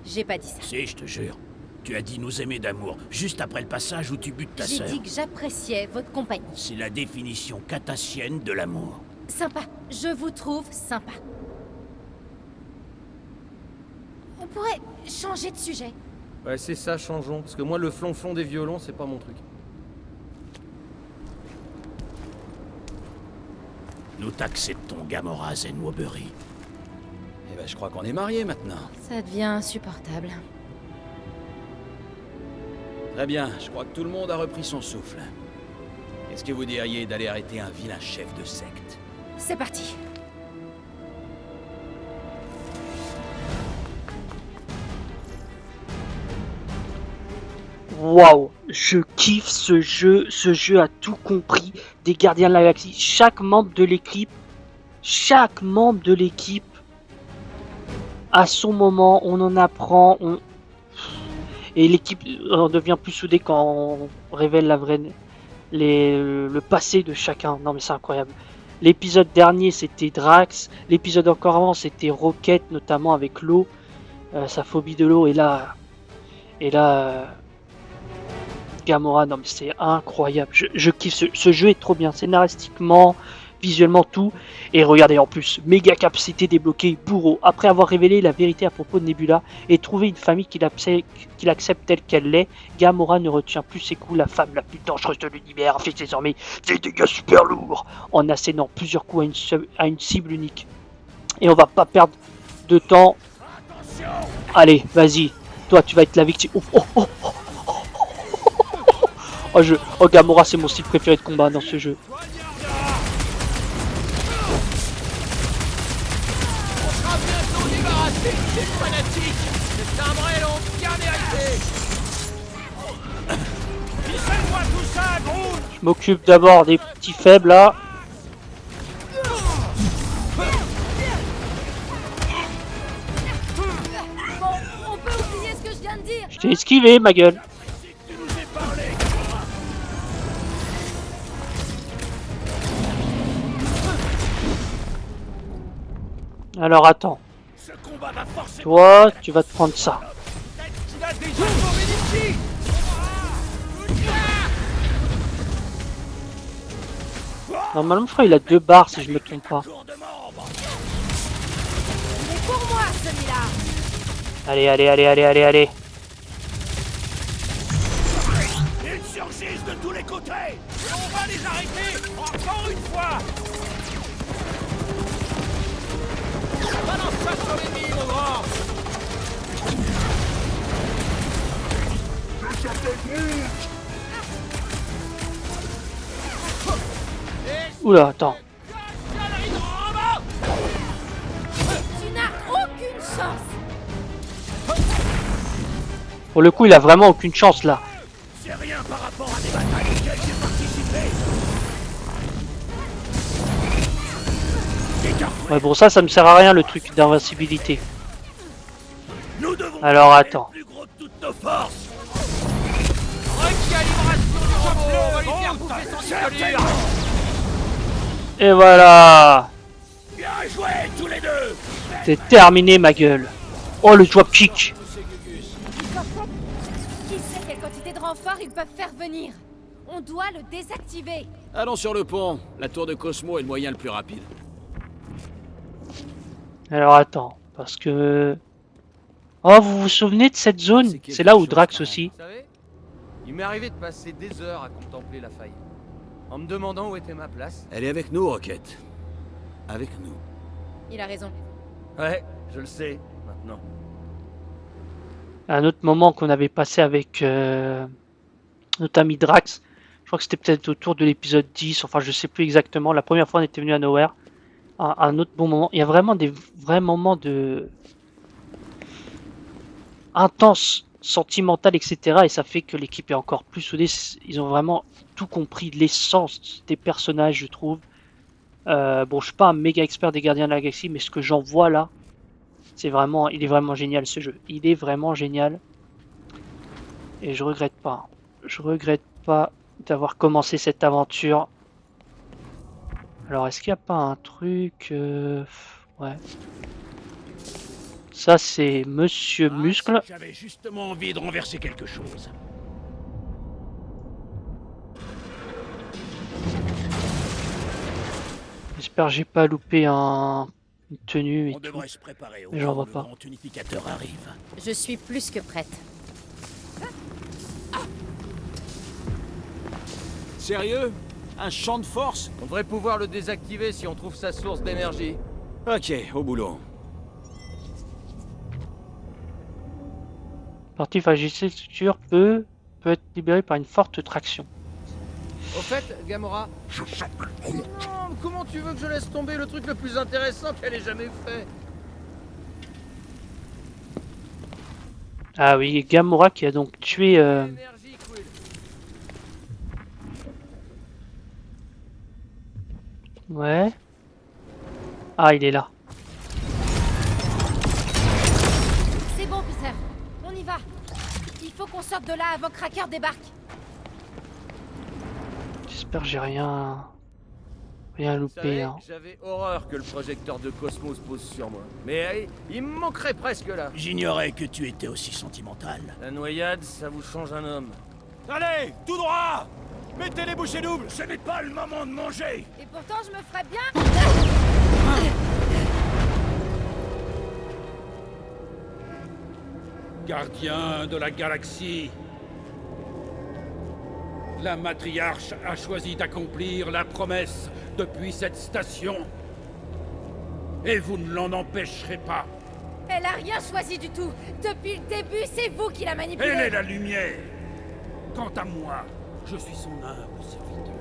J'ai pas dit ça. Si, je te jure. Tu as dit nous aimer d'amour, juste après le passage où tu butes ta J'ai sœur. dit que j'appréciais votre compagnie. C'est la définition katassienne de l'amour. Sympa. Je vous trouve sympa. On pourrait changer de sujet. Ouais, c'est ça, changeons. Parce que moi, le flonflon des violons, c'est pas mon truc. Nous t'acceptons, Gamora Zenwobury. Eh ben, je crois qu'on est mariés maintenant. Ça devient insupportable. Très bien, je crois que tout le monde a repris son souffle. Qu'est-ce que vous diriez d'aller arrêter un vilain chef de secte? C'est parti. Waouh, je kiffe ce jeu a tout compris des Gardiens de la Galaxie. Chaque membre de l'équipe a son moment, on en apprend, et l'équipe devient plus soudée quand on révèle le passé de chacun. Non mais c'est incroyable. L'épisode dernier c'était Drax, l'épisode encore avant c'était Rocket, notamment avec l'eau, sa phobie de l'eau, et là Gamora. Non mais c'est incroyable, je kiffe, ce jeu est trop bien, scénaristiquement, visuellement, tout. Et regardez, en plus, méga capacité débloquée, bourreau. Après avoir révélé la vérité à propos de Nebula et trouvé une famille qu'il accepte telle qu'elle l'est, Gamora ne retient plus ses coups. La femme la plus dangereuse de l'univers affiche désormais des dégâts super lourds en assénant plusieurs coups à une cible unique. Et on va pas perdre de temps. Allez, vas-y, toi tu vas être la victime. Oh, Gamora, c'est mon style préféré de combat dans ce jeu. C'est fanatique. C'est un vrai long bien mérité. Fissez-moi tout ça, Groot. Je m'occupe d'abord des petits faibles là. Bon, on peut oublier ce que je viens de dire. Je t'ai esquivé, ma gueule. Tu nous ai parlé, Alors attends. ce combat va forcer. Toi, tu vas te prendre ça. Peut-être qu'il a déjà sauvé ici. Normalement, je crois qu'il a 2 barres si je me trompe pas. Tour de membre. Il est pour moi, celui-là. Allez. Ils surgissent de tous les côtés. Et on va les arrêter encore une fois. Balance ça sur l'ennemi, mon grand. Je s'appelle Groot. Oula, attends. Tu n'as aucune chance. Pour le coup, il a vraiment aucune chance là. C'est rien par rapport à des batailles auxquelles j'ai participé. Ouais, bon, ça me sert à rien le truc d'invincibilité. Nous devons Alors, être attends. plus gros de toutes nos forces. Recalibration du complot, on va lui faire bouffer son Certainement. Et voilà. Bien joué tous les deux. C'est terminé, ma gueule. Oh, le drop kick. Qui sait quelle quantité de renforts ils peuvent faire venir? On doit le désactiver. Allons sur le pont. La tour de Cosmo est le moyen le plus rapide. Alors, attends. Parce que... Oh, vous vous souvenez de cette zone? C'est là où Drax aussi. Vous savez, il m'est arrivé de passer des heures à contempler la faille, en me demandant où était ma place. Elle est avec nous, Rocket. Avec nous. Il a raison. Ouais, je le sais, maintenant. Un autre moment qu'on avait passé avec notre ami Drax. Je crois que c'était peut-être autour de l'épisode 10. Enfin, je sais plus exactement. La première fois, on était venu à Nowhere. Un autre bon moment. Il y a vraiment des vrais moments de... intense, sentimental, etc. Et ça fait que l'équipe est encore plus soudée. Ils ont vraiment tout compris, l'essence des personnages, je trouve. Bon, je suis pas un méga expert des Gardiens de la Galaxie, mais ce que j'en vois là, c'est vraiment, il est vraiment génial ce jeu. Il est vraiment génial. Et je regrette pas. Je regrette pas d'avoir commencé cette aventure. Alors, est-ce qu'il n'y a pas un truc... Ouais. Ça, c'est Monsieur Muscle. J'avais justement envie de renverser quelque chose. J'espère que j'ai pas loupé une tenue et On tout. devrait se préparer au Mais j'en cas où vois le pas. grand unificateur arrive. Je suis plus que prête. Sérieux? Un champ de force? On devrait pouvoir le désactiver si on trouve sa source d'énergie. Ok, au boulot. Partie fragilité de structure peut être libérée par une forte traction. Au fait, Gamora... Je s'appelle Groot. Non, comment tu veux que je laisse tomber le truc le plus intéressant qu'elle ait jamais fait? Ah oui, Gamora qui a donc tué... Énergie, Quill. Ouais. Ah, il est là. C'est bon, Peter. On y va. Il faut qu'on sorte de là avant que Cracker débarque. J'espère que j'ai rien Vous loupé. savez, Hein. j'avais horreur que le projecteur de Cosmos pose sur moi. Mais il me manquerait presque là. J'ignorais que tu étais aussi sentimental. La noyade, ça vous change un homme. Allez, tout droit. Mettez les bouchées doubles. Ce n'est pas le moment de manger. Et pourtant, je me ferais bien... Gardien de la galaxie, la matriarche a choisi d'accomplir la promesse depuis cette station. Et vous ne l'en empêcherez pas. Elle a rien choisi du tout. Depuis le début, c'est vous qui la manipulez. Elle est la lumière. Quant à moi, je suis son humble serviteur.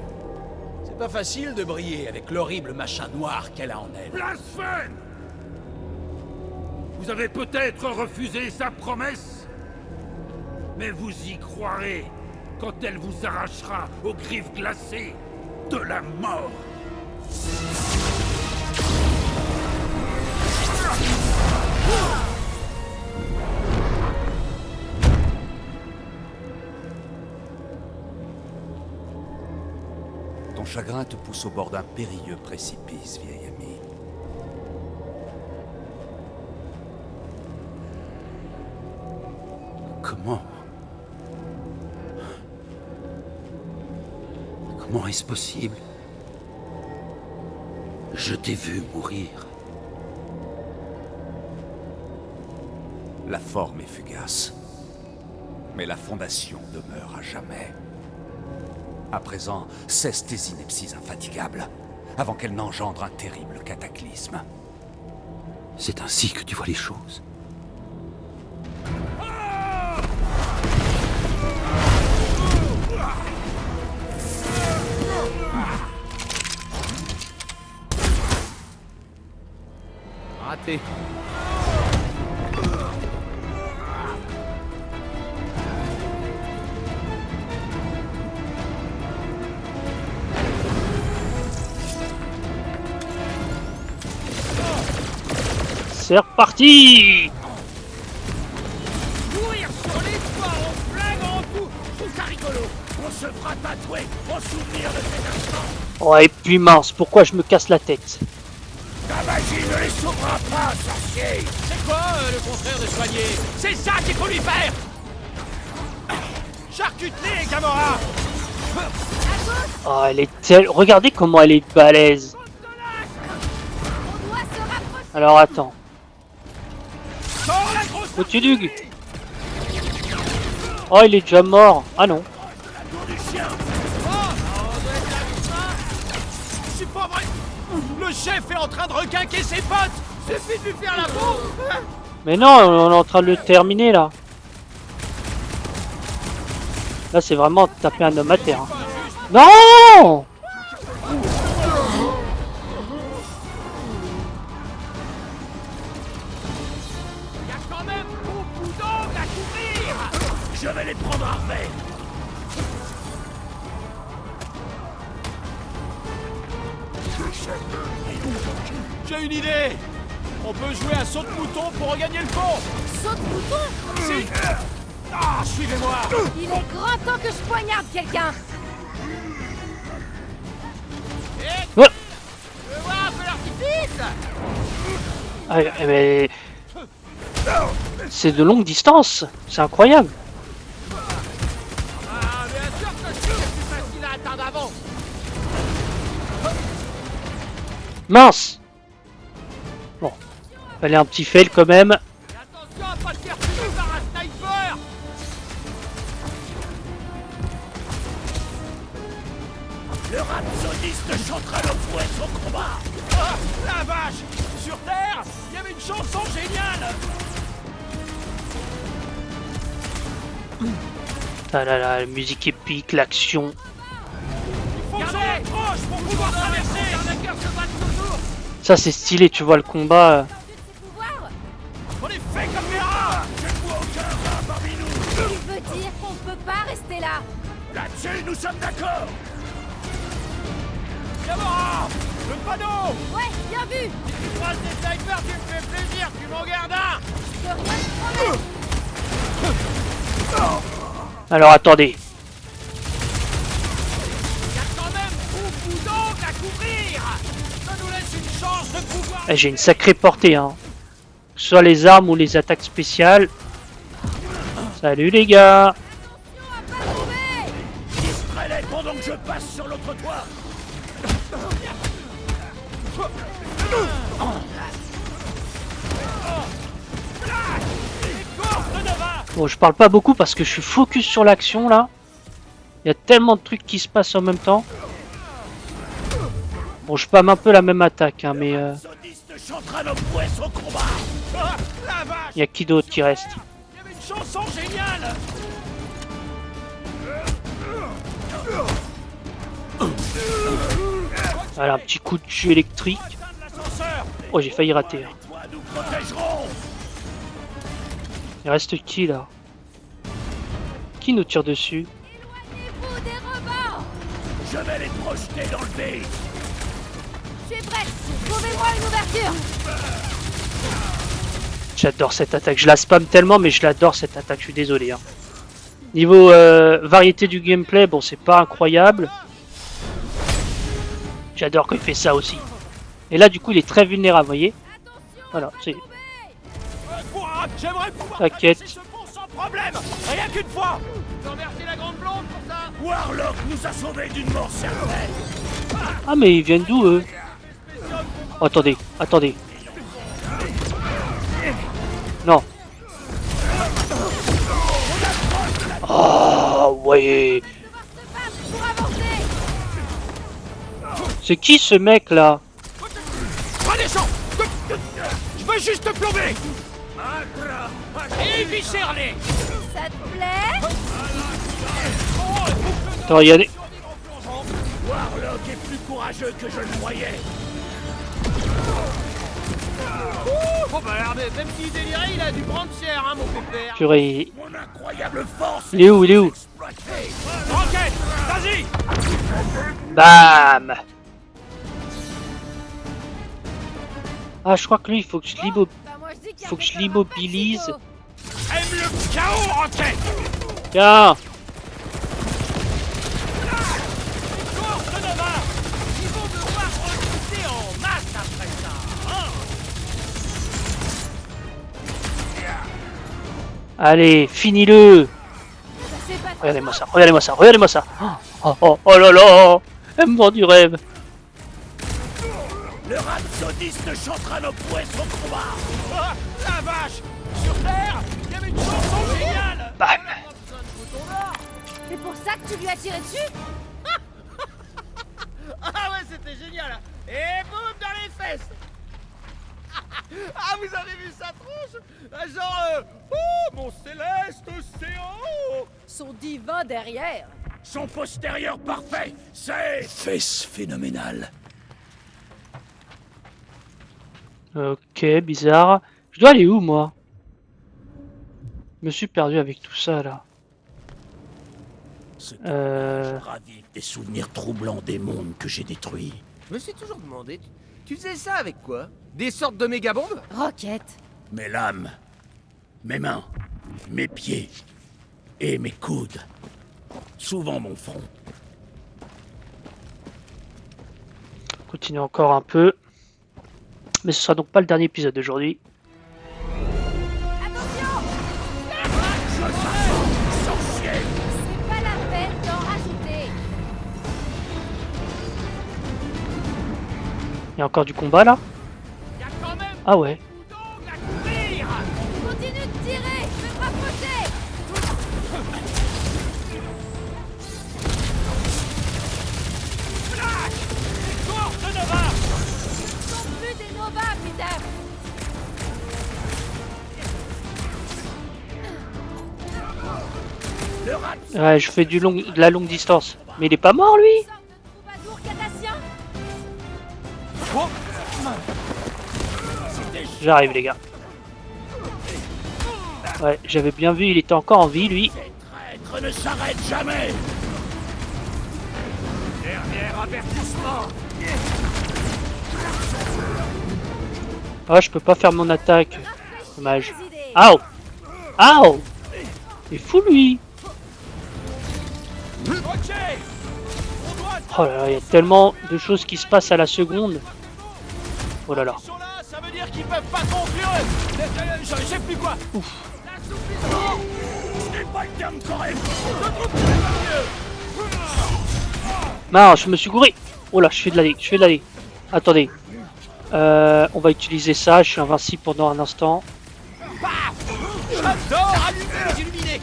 C'est pas facile de briller avec l'horrible machin noir qu'elle a en elle. Blasphème! Vous avez peut-être refusé sa promesse, mais vous y croirez quand elle vous arrachera aux griffes glacées de la mort. Ton chagrin te pousse au bord d'un périlleux précipice, vieil ami. Comment? Comment est-ce possible? Je t'ai vu mourir. La forme est fugace, mais la fondation demeure à jamais. À présent, cesse tes inepties infatigables, avant qu'elles n'engendrent un terrible cataclysme. C'est ainsi que tu vois les choses. raté. C'est reparti. Courir sur les toits en flagrant coup. Je trouve ça rigolo. On se fera tatouer en souvenir de cet instant. Ouais, et puis mince, pourquoi je me casse la tête? Ta magie ne les sauvera pas, sorcier. C'est quoi le contraire de soigner? C'est ça qu'il faut lui faire. Charcute-les, Gamora! Oh, elle est telle... Regardez comment elle est balèze. On doit se rapprocher. Alors attends. Sors la grosse Otudug. Oh, il est déjà mort. Ah non. tour du chien. C'est pas vrai! Le chef est en train de requinquer ses potes! Suffit de lui faire la peau. Mais non, on est en train de le terminer là. Là, c'est vraiment taper un homme à terre. Hein. Non! Y a quand même beaucoup d'angles à couvrir. Je vais les prendre à revers. J'ai une idée! On peut jouer à saut de mouton pour regagner le pont! Saute bouton. Si! Ah, suivez-moi! Il est grand temps que je poignarde quelqu'un. Ouais. Tu veux voir un peu l'artifice? Ah, mais... C'est de longue distance. C'est incroyable. Ah, bien sûr que c'est plus facile à atteindre avant. Mince. Bon. Fallait un petit fail quand même. Et attention à pas te faire tuer par un sniper. Le rhapsodiste chantera le fouet son combat. Ah, la vache! Sur Terre, il y avait une chanson géniale! Ah là là, la musique épique, l'action. Faut que j'en approche pour pouvoir traverser! Les cœurs se battent toujours. Ça, c'est stylé, tu vois le combat. Ses pouvoirs. On est fait comme des rats! Je ne vois aucun rat parmi nous. Il veut dire qu'on peut pas rester là. Là-dessus, nous sommes d'accord. Gamora! Le panneau! Ouais, bien vu. Tu croises des snipers, tu me fais plaisir, tu m'en gardes un. Je peux rien te promettre. Alors attendez. Il y a quand même beaucoup d'angles à couvrir. Ça nous laisse une chance de pouvoir... Eh, j'ai une sacrée portée, hein. Que ce soit les armes ou les attaques spéciales. Salut les gars. Attention à pas tomber. Distrais-les pendant que je passe sur l'autre toit. Bon, je parle pas beaucoup parce que je suis focus sur l'action là. Il y a tellement de trucs qui se passent en même temps. Bon, je spam un peu la même attaque, hein, mais Rhapsodiste chantera nos fouets son combat. Ah, la vache! il y a qui d'autre qui reste? Il y avait une chanson géniale! Voilà, un petit coup de jus électrique. Atteindre l'ascenseur! Oh, j'ai failli rater. Les toits nous protégeront. Il reste qui là? Qui nous tire dessus? Éloignez-vous des rebords. Je vais les projeter dans le vide. Je suis prête. Trouvez-moi une ouverture. J'adore cette attaque. Je la spam tellement, mais je l'adore cette attaque. Je suis désolé. Hein. Niveau variété du gameplay, bon, c'est pas incroyable. J'adore quand il fait ça aussi. Et là, du coup, il est très vulnérable, vous voyez? Voilà, c'est... Ouah, j'aimerais pouvoir T'inquiète. traverser ce pont sans problème! Rien qu'une fois! Je remercie la grande blonde pour ça. Warlock nous a sauvés d'une mort certaine. Ah, mais ils viennent d'où, eux? Oh, attendez, attendez. Non. Oh, ouais. Pour avancer. C'est qui ce mec là? Prenez chaud! Je veux juste te plomber! Et viscère-les! Ça te plaît? Attends, il y a des... Warlock est plus courageux que je le croyais. bah alors, même s'il délirait, il a dû prendre cher, hein, mon pépère. Purée. Mon incroyable force. Il est où? Il est où? Exploitée. Rocket, vas-y. Bam! Ah, je crois que lui, il faut que je faut que je l'immobilise. Aime le chaos, Rocket. Tiens! Course de Nova. Ils vont devoir recruter en masse après ça, hein. Allez, finis-le! Regardez-moi ça, regardez-moi ça, regardez-moi ça! Oh, oh, oh là là! Elle me vend du rêve! Le rhapsodiste chantera nos prouesses au combat. Ah, la vache. Sur Terre, il y avait une chanson géniale. Bam! C'est pour ça que tu lui as tiré dessus? Ah ouais, c'était génial. Et boum, dans les fesses. Ah, vous avez vu sa tronche? Genre, oh, mon céleste océan. Son divin derrière. Son postérieur parfait, c'est... Fesses phénoménales. Ok, bizarre. Je dois aller où, moi? Je me suis perdu avec tout ça, là. Ce Euh. ravive des souvenirs troublants des mondes que j'ai détruits. Je me suis toujours demandé, tu faisais ça avec quoi? Des sortes de méga-bombes? Rocket. Mes lames, mes mains, mes pieds et mes coudes. Souvent mon front. Continue encore un peu. Mais ce sera donc pas le dernier épisode d'aujourd'hui. Attention! Sorcier! C'est pas la peine d'en rajouter. Il y a encore du combat, là? Y a quand même Ah ouais. beaucoup d'ongles à couvrir. Continue de tirer, je vais me rapprocher. Flash! Les courses de Nova. Ce sont plus des Nova, Peter. Le rat Ouais, je fais de la longue distance. Mais il est pas mort, lui? Une sorte de troubadour catassien. J'arrive, les gars. Ouais, j'avais bien vu, il était encore en vie, lui. traître ne s'arrête jamais! Dernier avertissement. Ah, je peux pas faire mon attaque. Dommage. Des idées. Aouh! Aouh! Il est fou, lui! Ok. On doit Oh là là, il y a tellement de choses qui se passent à la seconde. Oh là là. Ils sont là, ça veut dire qu'ils peuvent pas conclure. Je sais plus quoi. L'assouplissement. Ce n'est pas le terme correct! Je trouve que c'est pas mieux. Non, je me suis gouré. Oh là, je fais de la dé, je fais de la dé. Attendez. On va utiliser ça, je suis invincible pendant un instant. J'adore allumer les illuminés.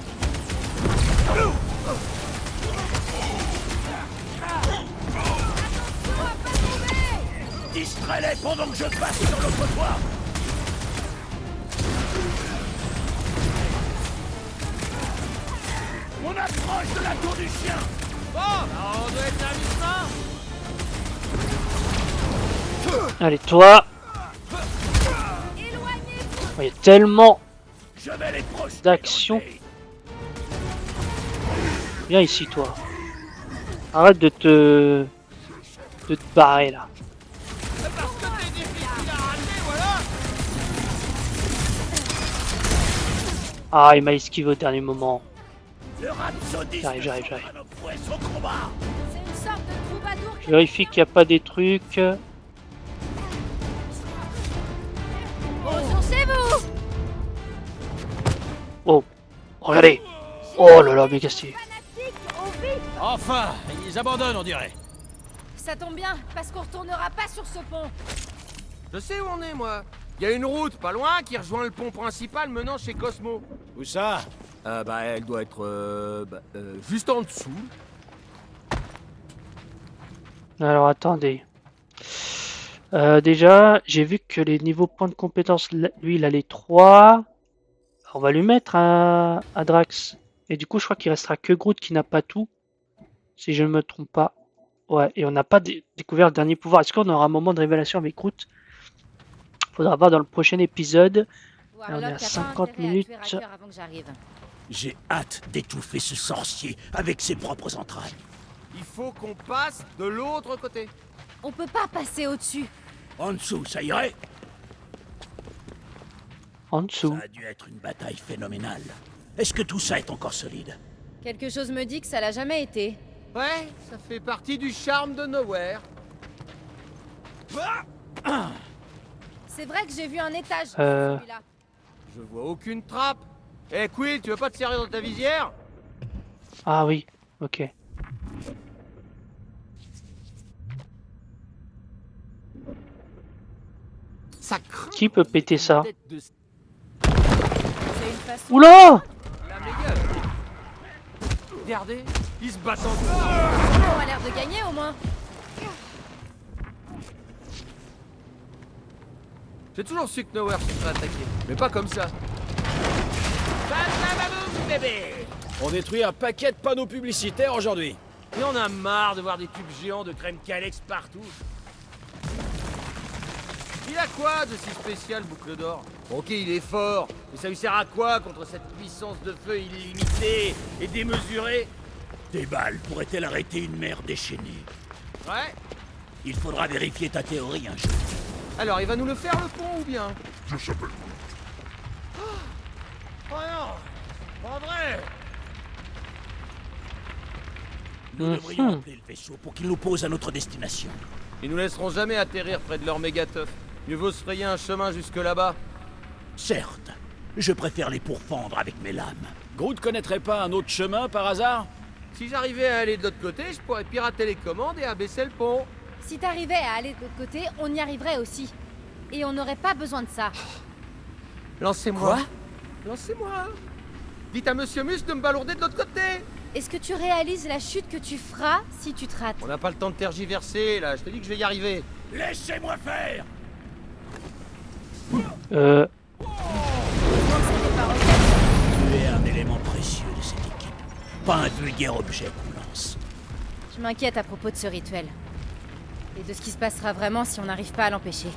Distrais-les pendant que je passe sur l'autre toit! On approche de la tour du chien! Bon, bah, on doit être à mi-chemin. Allez, toi. Éloignez-vous. Il y a tellement Je vais les projeter d'action. dans le nez. Viens ici, toi. Arrête de te barrer, là. Parce que t'es difficile à rater, voilà. Ah, il m'a esquivé au dernier moment. Le rhapsodiste J'arrive. chantera nos prouesses au combat! C'est une sorte de troubadour. Je vérifie qu'il n'y a pas des trucs. Bonjour chez vous. Oh, regardez. Oh là là, méga stylé. Fanatique au vif. Enfin, ils abandonnent, on dirait. Ça tombe bien, parce qu'on retournera pas sur ce pont. Je sais où on est, moi. Il y a une route pas loin qui rejoint le pont principal menant chez Cosmo. Où ça? Bah, elle doit être juste en dessous. Alors attendez. Déjà, j'ai vu que les niveaux points de compétence, lui il a les 3. On va lui mettre à Drax. Et du coup, je crois qu'il restera que Groot qui n'a pas tout. Si je ne me trompe pas. Ouais, et on n'a pas découvert le dernier pouvoir. Est-ce qu'on aura un moment de révélation avec Groot? Faudra voir dans le prochain épisode. Warlock on est à a pas 50 intérêt à minutes. tuer Racker avant que j'arrive. J'ai hâte d'étouffer ce sorcier avec ses propres entrailles. Il faut qu'on passe de l'autre côté. On peut pas passer au-dessus. En dessous, ça irait? En dessous. Ça a dû être une bataille phénoménale. Est-ce que tout ça est encore solide? Quelque chose me dit que ça l'a jamais été. Ouais, ça fait partie du charme de Nowhere. C'est vrai que j'ai vu un étage sur Euh. celui-là. Je vois aucune trappe. Eh Quill, tu veux pas te servir dans ta visière? Ah oui, ok. Ça craint. Qui peut péter ça? C'est une façon. Oula! La méga. Regardez, ils se battent encore. On a l'air de gagner au moins. J'ai toujours su que Nowhere se ferait attaquer, mais pas comme ça. Badababoum, bébé. On détruit un paquet de panneaux publicitaires aujourd'hui. Et on a marre de voir des tubes géants de crème Calex partout. Il a quoi de si spécial, Boucle d'Or? Ok, il est fort, mais ça lui sert à quoi contre cette puissance de feu illimitée et démesurée? Des balles pourraient-elles arrêter une mer déchaînée? Ouais. Il faudra vérifier ta théorie un jour. Alors, il va nous le faire le pont ou bien? Je s'appelle. Oh non, pas vrai. Nous devrions appeler le vaisseau pour qu'il nous pose à notre destination. Ils nous laisseront jamais atterrir près de leur méga-teuf. Mieux vaut se frayer un chemin jusque là-bas. Certes, je préfère les pourfendre avec mes lames. Groot connaîtrait pas un autre chemin par hasard? Si j'arrivais à aller de l'autre côté, je pourrais pirater les commandes et abaisser le pont. Si t'arrivais à aller de l'autre côté, on y arriverait aussi. Et on n'aurait pas besoin de ça. Lancez-moi. Quoi? Lancez-moi. Dites à Monsieur Mus de me balourder de l'autre côté. Est-ce que tu réalises la chute que tu feras si tu te rates? On n'a pas le temps de tergiverser, là. Je te dis que je vais y arriver. Laissez-moi faire! Tu es un élément précieux de cette équipe. Pas un vulgaire objet qu'on lance. Je m'inquiète à propos de ce rituel. Et de ce qui se passera vraiment si on n'arrive pas à l'empêcher.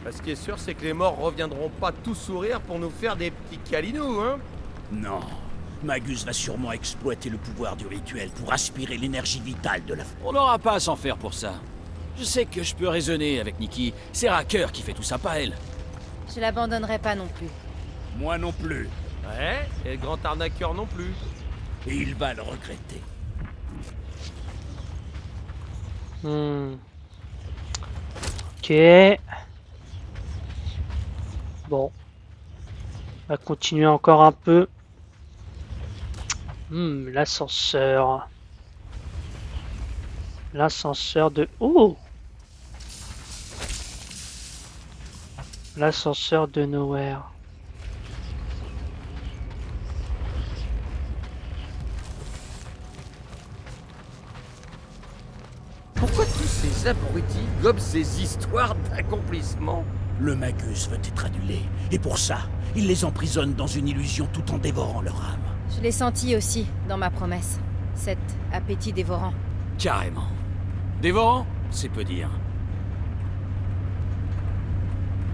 Bah, ce qui est sûr, c'est que les morts reviendront pas tout sourire pour nous faire des petits câlinous, hein. Non. Magus va sûrement exploiter le pouvoir du rituel pour aspirer l'énergie vitale de la foule. On n'aura pas à s'en faire pour ça. Je sais que je peux raisonner avec Nikki. C'est Racker qui fait tout ça, pas elle. Je l'abandonnerai pas non plus. Moi non plus. Ouais, et le grand arnaqueur non plus. Et il va le regretter. Ok. Bon. On va continuer encore un peu. L'ascenseur. L'ascenseur de... Oh! L'ascenseur de Nowhere. Pourquoi tous ces abrutis gobent ces histoires d'accomplissement? Le Magus veut être annulé. Et pour ça, il les emprisonne dans une illusion tout en dévorant leur âme. Je l'ai senti aussi dans ma promesse. Cet appétit dévorant. Carrément. Dévorant, c'est peu dire.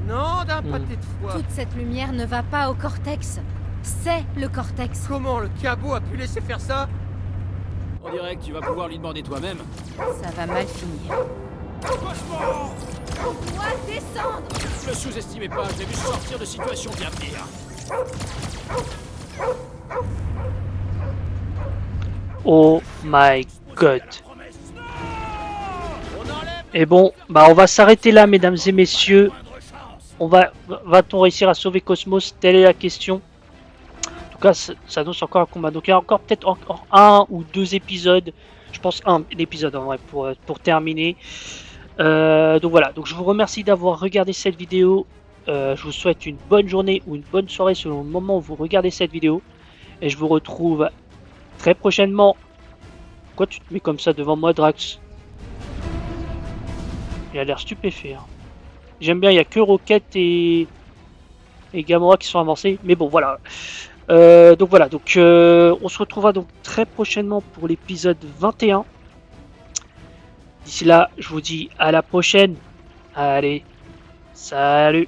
Non, d'un pâté de foie. Toute cette lumière ne va pas au cortex. C'est le cortex. Comment le cabot a pu laisser faire ça? On dirait que tu vas pouvoir lui demander toi-même. Ça va mal finir. On doit descendre. Ne le sous-estimez pas, je l'ai vu sortir de situation bien pire. Oh my god. Et bon, bah on va s'arrêter là, mesdames et messieurs. Va-t-on réussir à sauver Cosmos? Telle est la question. En tout cas, ça annonce encore un combat. Donc il y a encore peut-être encore un ou deux épisodes. Je pense un épisode en vrai pour terminer. Donc voilà. Donc je vous remercie d'avoir regardé cette vidéo. Je vous souhaite une bonne journée ou une bonne soirée selon le moment où vous regardez cette vidéo. Et je vous retrouve très prochainement. Pourquoi tu te mets comme ça devant moi, Drax? Il a l'air stupéfait. Hein. J'aime bien, il n'y a que Rocket et Gamora qui sont avancés. Mais bon, voilà. Donc voilà, on se retrouvera donc très prochainement pour l'épisode 21. D'ici là, je vous dis à la prochaine. Allez, salut.